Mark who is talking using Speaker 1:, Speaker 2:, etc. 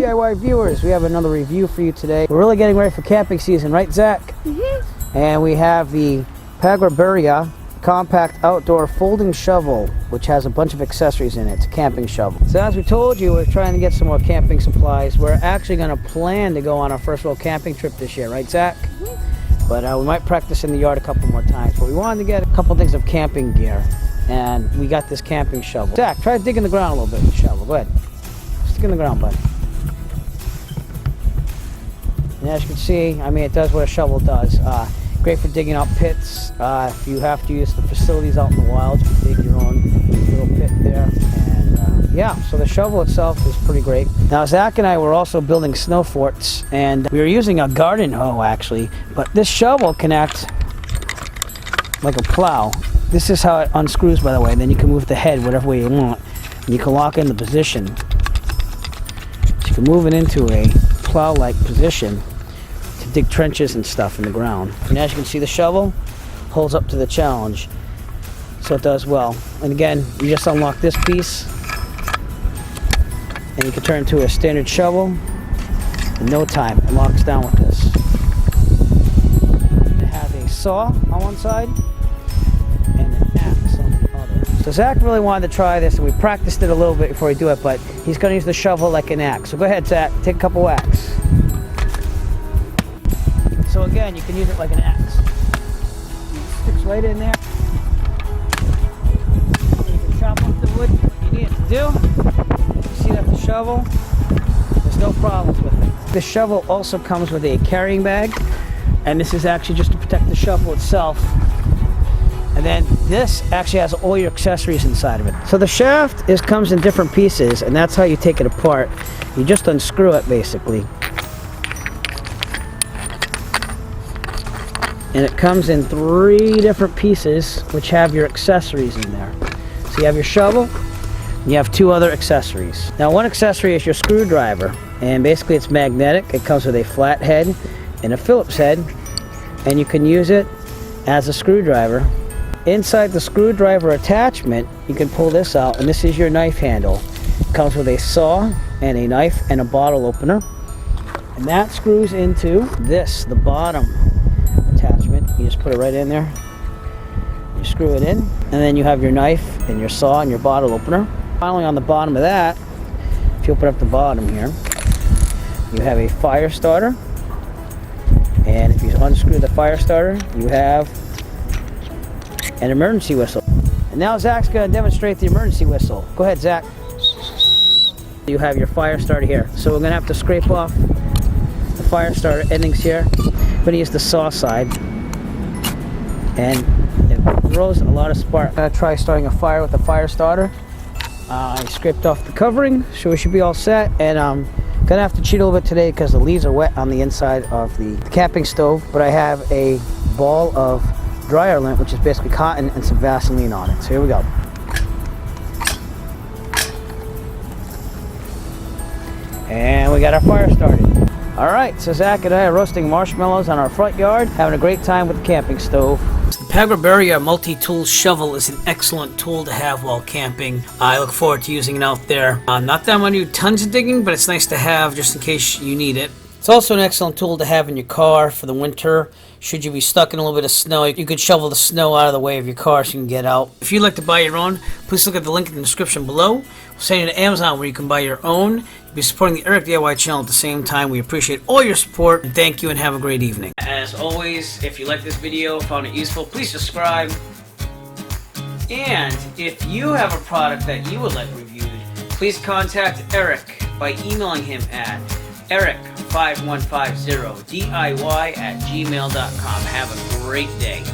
Speaker 1: DIY viewers, we have another review for you today. We're really getting ready for camping season, right, Zach? Mm-hmm. And we have the Pagreberya compact outdoor folding shovel, which has a bunch of accessories in it. It's a camping shovel. So as we told you, we're trying to get some more camping supplies. We're actually going to plan to go on our first real camping trip this year, right, Zach? Mm-hmm. But we might practice in the yard a couple more times. But we wanted to get a couple things of camping gear, and we got this camping shovel. Zach, try to dig in the ground a little bit with the shovel. Go ahead. Stick in the ground, bud. And as you can see, I mean, it does what a shovel does. Great for digging out pits. If you have to use the facilities out in the wild, you can dig your own little pit there. And yeah, so the shovel itself is pretty great. Now, Zach and I were also building snow forts, and we were using a garden hoe actually, but this shovel can act like a plow. This is how it unscrews, by the way, and then you can move the head whatever way you want, and you can lock in the position. So you can move it into a plow-like position to dig trenches and stuff in the ground. And as you can see, the shovel holds up to the challenge, so it does well. And again, you just unlock this piece and you can turn it into a standard shovel in no time. It locks down with this. It has a saw on one side and an axe on the other. So Zach really wanted to try this, and we practiced it a little bit before we do it, but he's going to use the shovel like an axe. So go ahead, Zach, take a couple whacks. So again, you can use it like an axe. It sticks right in there. You can chop up the wood you need it to do. You see that the shovel, there's no problems with it. The shovel also comes with a carrying bag, and this is actually just to protect the shovel itself. And then this actually has all your accessories inside of it. So the shaft comes in different pieces, and that's how you take it apart. You just unscrew it basically. And it comes in 3 different pieces, which have your accessories in there. So you have your shovel, and you have 2 other accessories. Now, one accessory is your screwdriver, and basically it's magnetic. It comes with a flat head and a Phillips head, and you can use it as a screwdriver. Inside the screwdriver attachment, you can pull this out, and this is your knife handle. It comes with a saw and a knife and a bottle opener, and that screws into this, the bottom attachment. You just put it right in there, you screw it in, and then you have your knife and your saw and your bottle opener. Finally, on the bottom of that, if you open up the bottom here, you have a fire starter, and if you unscrew the fire starter, you have an emergency whistle. And now Zach's going to demonstrate the emergency whistle. Go ahead, Zach. You have your fire starter here, so we're going to have to scrape off the fire starter endings here. I'm going to use the saw side, and it throws a lot of spark. I'm going to try starting a fire with the fire starter. I scraped off the covering, so we should be all set. And I'm going to have to cheat a little bit today because the leaves are wet on the inside of the camping stove, but I have a ball of dryer lint, which is basically cotton, and some Vaseline on it. So here we go. And we got our fire started. Alright, so Zach and I are roasting marshmallows on our front yard, having a great time with the camping stove. The Pagreberya Multi Tool Shovel is an excellent tool to have while camping. I look forward to using it out there. Not that I'm going to do tons of digging, but it's nice to have just in case you need it. It's also an excellent tool to have in your car for the winter. Should you be stuck in a little bit of snow, you could shovel the snow out of the way of your car so you can get out. If you'd like to buy your own, please look at the link in the description below. We'll send you to Amazon where you can buy your own. You'll be supporting the Eric DIY channel at the same time. We appreciate all your support, and thank you, and have a great evening. As always, if you like this video, found it useful, please subscribe. And if you have a product that you would like reviewed, please contact Eric by emailing him at eric5150diy@gmail.com. Have a great day.